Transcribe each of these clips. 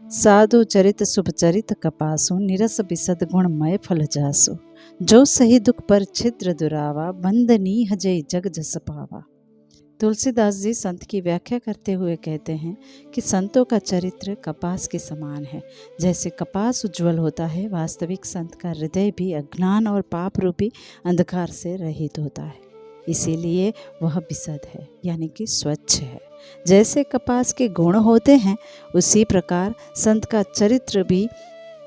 साधु चरित शुभ चरित कपासु, निरस बिसद गुणमय फल जासु। जो सही दुख पर छिद्र दुरावा, बंदनीह जय जग जस पावा। तुलसीदास जी संत की व्याख्या करते हुए कहते हैं कि संतों का चरित्र कपास के समान है। जैसे कपास उज्जवल होता है, वास्तविक संत का हृदय भी अज्ञान और पाप रूपी अंधकार से रहित होता है। इसीलिए वह बिसद है, यानी कि स्वच्छ है। जैसे कपास के गुण होते हैं, उसी प्रकार संत का चरित्र भी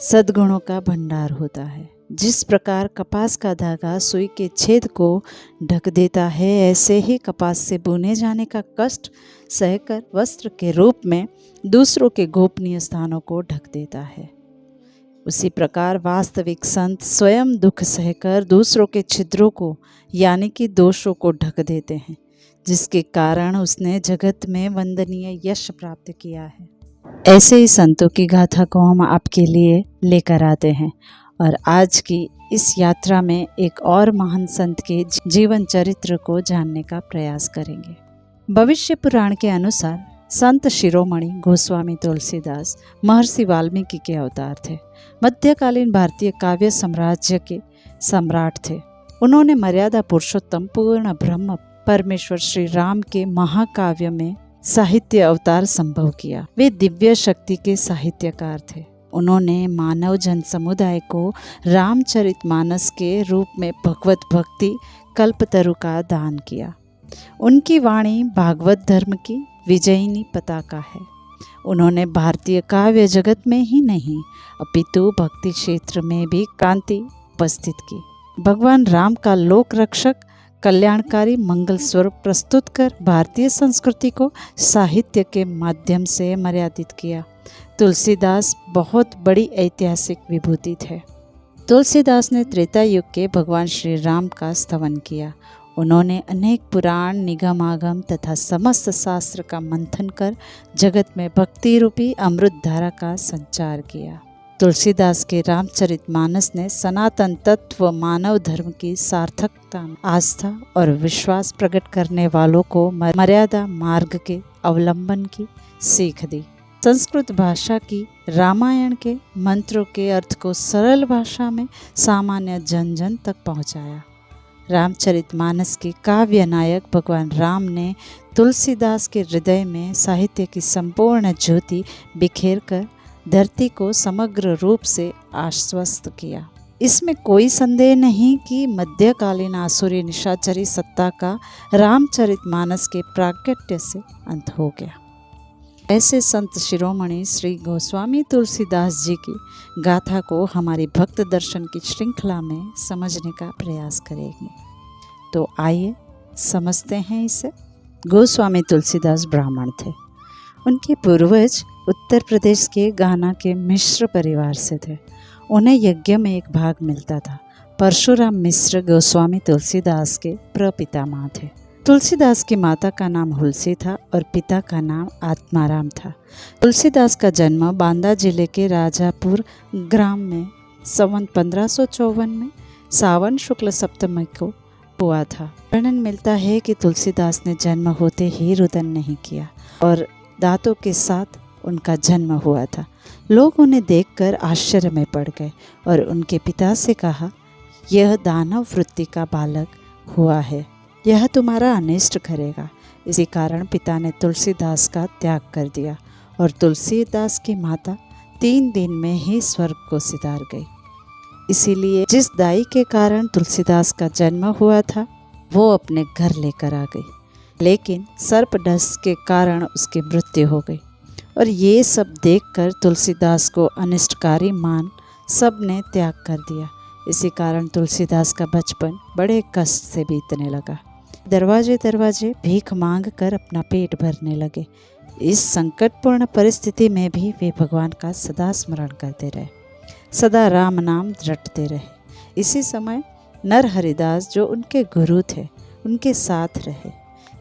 सद्गुणों का भंडार होता है। जिस प्रकार कपास का धागा सुई के छेद को ढक देता है, ऐसे ही कपास से बुने जाने का कष्ट सहकर वस्त्र के रूप में दूसरों के गोपनीय स्थानों को ढक देता है। उसी प्रकार वास्तविक संत स्वयं दुख सहकर दूसरों के छिद्रों को, यानी कि दोषों को ढक देते हैं, जिसके कारण उसने जगत में वंदनीय यश प्राप्त किया है। ऐसे ही संतों की गाथा को हम आपके लिए लेकर आते हैं और आज की इस यात्रा में एक और महान संत के जीवन चरित्र को जानने का प्रयास करेंगे। भविष्य पुराण के अनुसार संत शिरोमणि गोस्वामी तुलसीदास महर्षि वाल्मीकि के अवतार थे। मध्यकालीन भारतीय काव्य साम्राज्य के सम्राट थे। उन्होंने मर्यादा पुरुषोत्तम पूर्ण ब्रह्म परमेश्वर श्री राम के महाकाव्य में साहित्य अवतार संभव किया। वे दिव्य शक्ति के साहित्यकार थे। उन्होंने मानव जन समुदाय को रामचरितमानस के रूप में भगवत भक्ति कल्पतरु का दान किया। उनकी वाणी भागवत धर्म की विजयिनी पताका है। उन्होंने भारतीय काव्य जगत में ही नहीं, अपितु भक्ति क्षेत्र में भी क्रांति उपस्थित की। भगवान राम का लोक रक्षक कल्याणकारी मंगल स्वरूप प्रस्तुत कर भारतीय संस्कृति को साहित्य के माध्यम से मर्यादित किया। तुलसीदास बहुत बड़ी ऐतिहासिक विभूति थे। तुलसीदास ने त्रेता युग के भगवान श्री राम का स्तवन किया। उन्होंने अनेक पुराण, निगम आगम तथा समस्त शास्त्र का मंथन कर जगत में भक्ति रूपी अमृत धारा का संचार किया। तुलसीदास के रामचरितमानस ने सनातन तत्व मानव धर्म की सार्थकता, आस्था और विश्वास प्रकट करने वालों को मर्यादा मार्ग के अवलंबन की सीख दी। संस्कृत भाषा की रामायण के मंत्रों के अर्थ को सरल भाषा में सामान्य जन जन तक पहुंचाया। रामचरितमानस के काव्य नायक भगवान राम ने तुलसीदास के हृदय में साहित्य की संपूर्ण ज्योति बिखेर कर धरती को समग्र रूप से आश्वस्त किया। इसमें कोई संदेह नहीं कि मध्यकालीन आसुरी निशाचरी सत्ता का रामचरितमानस के प्राकट्य से अंत हो गया। ऐसे संत शिरोमणि श्री गोस्वामी तुलसीदास जी की गाथा को हमारी भक्त दर्शन की श्रृंखला में समझने का प्रयास करेंगे। तो आइए समझते हैं इसे। गोस्वामी तुलसीदास ब्राह्मण थे। उनके पूर्वज उत्तर प्रदेश के गाना के मिश्र परिवार से थे। उन्हें यज्ञ में एक भाग मिलता था। परशुराम मिश्र गोस्वामी तुलसीदास के प्रपितामह थे। तुलसीदास की माता का नाम हुलसी था और पिता का नाम आत्माराम था। तुलसीदास का जन्म बांदा जिले के राजापुर ग्राम में संवत 1554 में सावन शुक्ल सप्तमी को हुआ था। वर्णन मिलता है कि तुलसीदास ने जन्म होते ही रुदन नहीं किया और दांतों के साथ उनका जन्म हुआ था। लोग उन्हें देखकर आश्चर्य में पड़ गए और उनके पिता से कहा, यह दानव वृत्ति का बालक हुआ है, यह तुम्हारा अनिष्ट करेगा। इसी कारण पिता ने तुलसीदास का त्याग कर दिया और तुलसीदास की माता 3 दिन में ही स्वर्ग को सिधार गई। इसीलिए जिस दाई के कारण तुलसीदास का जन्म हुआ था, वो अपने घर लेकर आ गई, लेकिन सर्पदंश के कारण उसकी मृत्यु हो गई। और ये सब देखकर तुलसीदास को अनिष्टकारी मान सब ने त्याग कर दिया। इसी कारण तुलसीदास का बचपन बड़े कष्ट से बीतने लगा। दरवाजे दरवाजे भीख मांग कर अपना पेट भरने लगे। इस संकटपूर्ण परिस्थिति में भी वे भगवान का सदा स्मरण करते रहे, सदा राम नाम रटते रहे। इसी समय नरहरिदास जो उनके गुरु थे, उनके साथ रहे,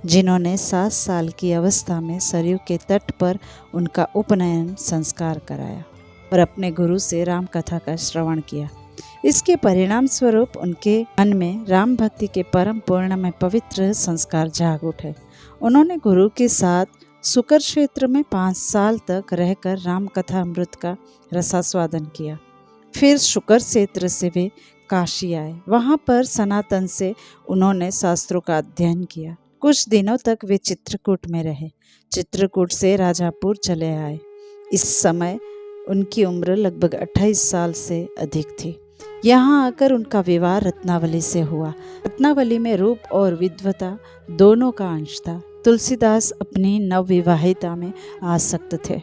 जिन्होंने 7 साल की अवस्था में सरयू के तट पर उनका उपनयन संस्कार कराया और अपने गुरु से राम कथा का श्रवण किया। इसके परिणाम स्वरूप उनके मन में राम भक्ति के परम पूर्ण में पवित्र संस्कार जाग उठे। उन्होंने गुरु के साथ सुकर क्षेत्र में 5 साल तक रहकर राम कथा अमृत का रसास्वादन किया। फिर शुकर क्षेत्र से वे काशी आए। वहाँ पर सनातन से उन्होंने शास्त्रों का अध्ययन किया। कुछ दिनों तक वे चित्रकूट में रहे। चित्रकूट से राजापुर चले आए। इस समय उनकी उम्र लगभग 28 साल से अधिक थी। यहाँ आकर उनका विवाह रत्नावली से हुआ। रत्नावली में रूप और विद्वता दोनों का अंश था। तुलसीदास अपनी नवविवाहिता में आसक्त थे,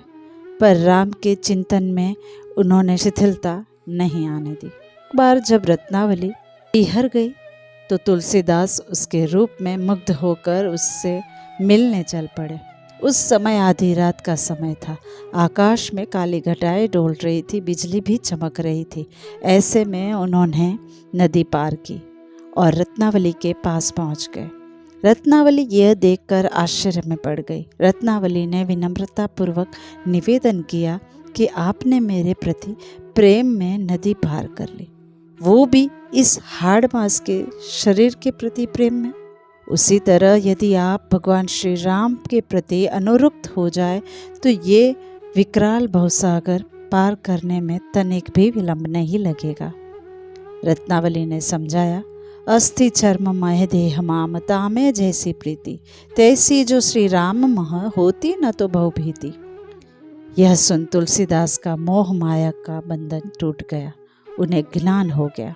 पर राम के चिंतन में उन्होंने शिथिलता नहीं आने दी। एक बार जब रत्नावली इहर गई तो तुलसीदास उसके रूप में मुग्ध होकर उससे मिलने चल पड़े। उस समय आधी रात का समय था। आकाश में काली घटाएं डोल रही थी, बिजली भी चमक रही थी। ऐसे में उन्होंने नदी पार की और रत्नावली के पास पहुंच गए। रत्नावली यह देखकर आश्चर्य में पड़ गई। रत्नावली ने विनम्रतापूर्वक निवेदन किया कि आपने मेरे प्रति प्रेम में नदी पार कर ली, वो भी इस हाड़ मांस के शरीर के प्रति प्रेम में। उसी तरह यदि आप भगवान श्री राम के प्रति अनुरक्त हो जाए तो ये विकराल भवसागर पार करने में तनिक भी विलंब नहीं लगेगा। रत्नावली ने समझाया, अस्थि चर्म मय देह माम तामे जैसी प्रीति, तैसी जो श्री राम मह होती न तो बहु भीति। यह सुन तुलसीदास का मोह माया का बंधन टूट गया। उन्हें ज्ञान हो गया।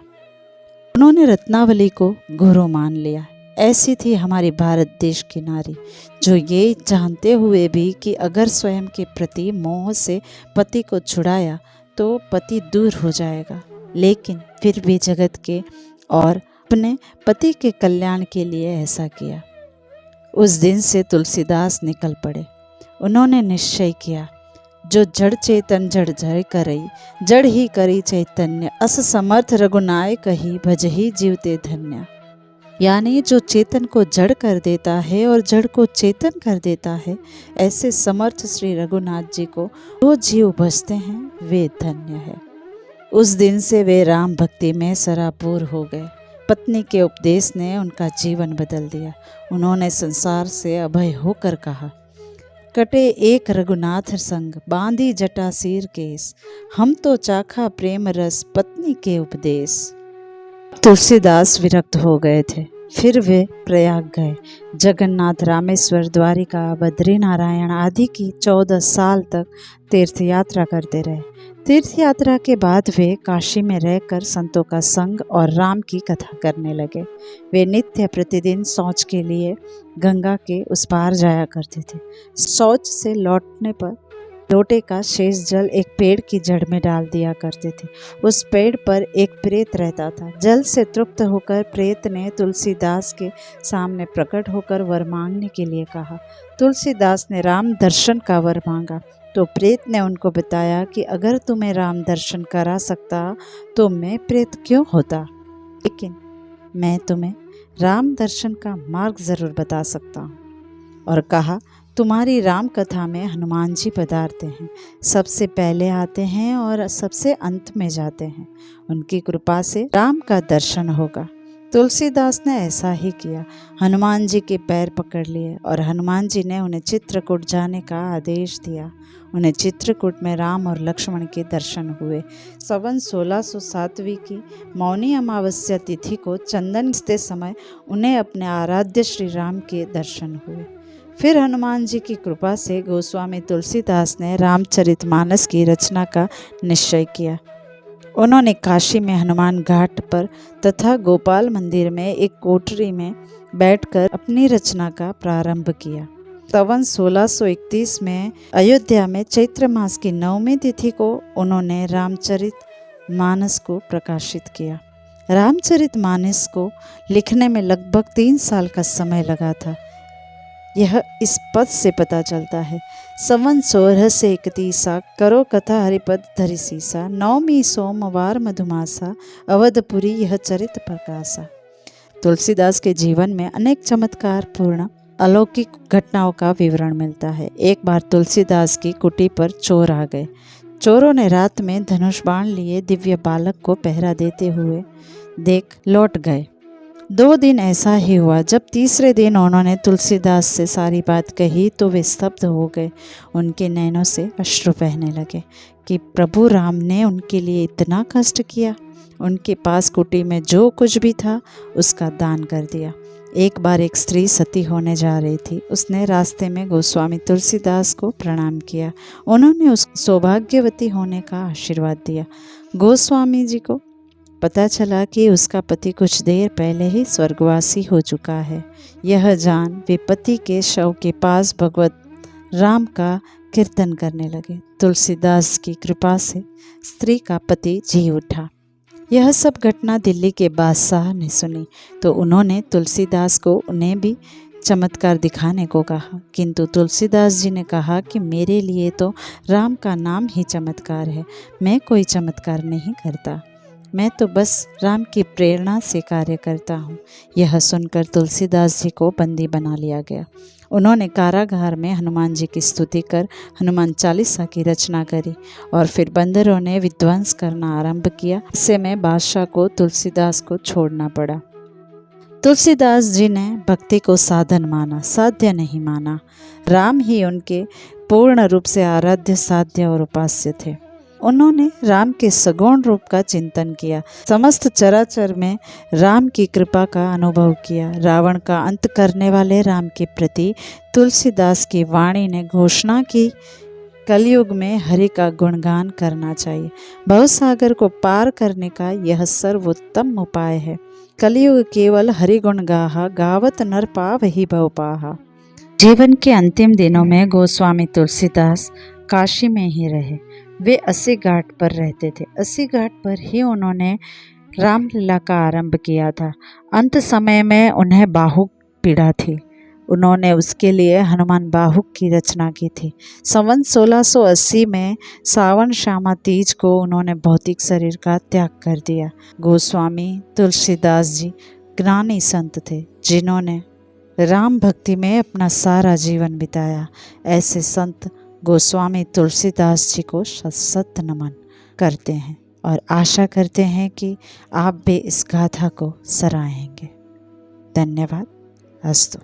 उन्होंने रत्नावली को गुरु मान लिया। ऐसी थी हमारी भारत देश की नारी, जो ये जानते हुए भी कि अगर स्वयं के प्रति मोह से पति को छुड़ाया तो पति दूर हो जाएगा, लेकिन फिर भी जगत के और अपने पति के कल्याण के लिए ऐसा किया। उस दिन से तुलसीदास निकल पड़े। उन्होंने निश्चय किया, जो जड़ चेतन जड़ जय करई, जड़ ही करी चैतन्य, अस समर्थ रघुनाय कही, भजही जीवते धन्य। यानी जो चेतन को जड़ कर देता है और जड़ को चेतन कर देता है, ऐसे समर्थ श्री रघुनाथ जी को जो जीव भजते हैं वे धन्य है। उस दिन से वे राम भक्ति में सरापूर हो गए। पत्नी के उपदेश ने उनका जीवन बदल दिया। उन्होंने संसार से अभय होकर कहा, कटे एक रघुनाथ संग, बांधी जटा सिर केस, हम तो चाखा प्रेम रस पत्नी के उपदेश। तुलसीदास विरक्त हो गए थे। फिर वे प्रयाग गए। जगन्नाथ, रामेश्वर, द्वारिका, बद्रीनारायण आदि की 14 साल तक तीर्थ यात्रा करते रहे। तीर्थ यात्रा के बाद वे काशी में रहकर संतों का संग और राम की कथा करने लगे। वे नित्य प्रतिदिन शौच के लिए गंगा के उस पार जाया करते थे। शौच से लौटने पर लोटे का शेष जल एक पेड़ की जड़ में डाल दिया करते थे। उस पेड़ पर एक प्रेत रहता था। जल से तृप्त होकर प्रेत ने तुलसीदास के सामने प्रकट होकर वर मांगने के लिए कहा। तुलसीदास ने राम दर्शन का वर मांगा तो प्रेत ने उनको बताया कि अगर तुम्हें राम दर्शन करा सकता तो मैं प्रेत क्यों होता, लेकिन मैं तुम्हें राम दर्शन का मार्ग जरूर बता सकता हूँ। और कहा, तुम्हारी राम कथा में हनुमान जी पधारते हैं, सबसे पहले आते हैं और सबसे अंत में जाते हैं। उनकी कृपा से राम का दर्शन होगा। तुलसीदास ने ऐसा ही किया। हनुमान जी के पैर पकड़ लिए और हनुमान जी ने उन्हें चित्रकूट जाने का आदेश दिया। उन्हें चित्रकूट में राम और लक्ष्मण के दर्शन हुए। संवत 1607 की मौनी अमावस्या तिथि को चंदन घिसते समय उन्हें अपने आराध्य श्री राम के दर्शन हुए। फिर हनुमान जी की कृपा से गोस्वामी तुलसीदास ने रामचरितमानस की रचना का निश्चय किया। उन्होंने काशी में हनुमान घाट पर तथा गोपाल मंदिर में एक कोठरी में बैठकर अपनी रचना का प्रारंभ किया। संवत 1631 में अयोध्या में चैत्र मास की 9वीं तिथि को उन्होंने रामचरितमानस को प्रकाशित किया। रामचरितमानस को लिखने में लगभग 3 साल का समय लगा था। यह इस पद से पता चलता है। संवत 1631 करो कथा हरिपद धरि सीसा, 9वीं सोमवार मधुमासा, अवधपुरी यह चरित प्रकाशा। तुलसीदास के जीवन में अनेक चमत्कार पूर्ण अलौकिक घटनाओं का विवरण मिलता है। एक बार तुलसीदास की कुटी पर चोर आ गए। चोरों ने रात में धनुष बाण लिए दिव्य बालक को पहरा देते हुए देख लौट गए। 2 दिन ऐसा ही हुआ। जब तीसरे दिन उन्होंने तुलसीदास से सारी बात कही तो वे स्तब्ध हो गए। उनके नैनों से अश्रु बहने लगे कि प्रभु राम ने उनके लिए इतना कष्ट किया। उनके पास कुटी में जो कुछ भी था उसका दान कर दिया। एक बार एक स्त्री सती होने जा रही थी। उसने रास्ते में गोस्वामी तुलसीदास को प्रणाम किया। उन्होंने उस सौभाग्यवती होने का आशीर्वाद दिया। गोस्वामी जी को पता चला कि उसका पति कुछ देर पहले ही स्वर्गवासी हो चुका है। यह जान वे पति के शव के पास भगवत राम का कीर्तन करने लगे। तुलसीदास की कृपा से स्त्री का पति जी उठा। यह सब घटना दिल्ली के बादशाह ने सुनी तो उन्होंने तुलसीदास को उन्हें भी चमत्कार दिखाने को कहा, किंतु तुलसीदास जी ने कहा कि मेरे लिए तो राम का नाम ही चमत्कार है, मैं कोई चमत्कार नहीं करता, मैं तो बस राम की प्रेरणा से कार्य करता हूँ। यह सुनकर तुलसीदास जी को बंदी बना लिया गया। उन्होंने कारागार में हनुमान जी की स्तुति कर हनुमान चालीसा की रचना करी और फिर बंदरों ने विध्वंस करना आरंभ किया। इससे में बादशाह को तुलसीदास को छोड़ना पड़ा। तुलसीदास जी ने भक्ति को साधन माना, साध्य नहीं माना। राम ही उनके पूर्ण रूप से आराध्य, साध्य और उपास्य थे। उन्होंने राम के सगुण रूप का चिंतन किया, समस्त चराचर में राम की कृपा का अनुभव किया। रावण का अंत करने वाले राम के प्रति तुलसीदास की वाणी ने घोषणा की, कलयुग में हरि का गुणगान करना चाहिए। भवसागर को पार करने का यह सर्वोत्तम उपाय है। कलयुग केवल हरि गुण गाहा, गावत नर पावहि भव पाहा। जीवन के अंतिम दिनों में गोस्वामी तुलसीदास काशी में ही रहे। वे अस्सी घाट पर रहते थे। अस्सी घाट पर ही उन्होंने रामलीला का आरंभ किया था। अंत समय में उन्हें बाहुक पीड़ा थी। उन्होंने उसके लिए हनुमान बाहुक की रचना की थी। संवत 1680 में सावन श्यामा तीज को उन्होंने भौतिक शरीर का त्याग कर दिया। गोस्वामी तुलसीदास जी ज्ञानी संत थे जिन्होंने राम भक्ति में अपना सारा जीवन बिताया। ऐसे संत गोस्वामी तुलसीदास जी को शत नमन करते हैं और आशा करते हैं कि आप भी इस गाथा को सराहेंगे। धन्यवाद। अस्तु।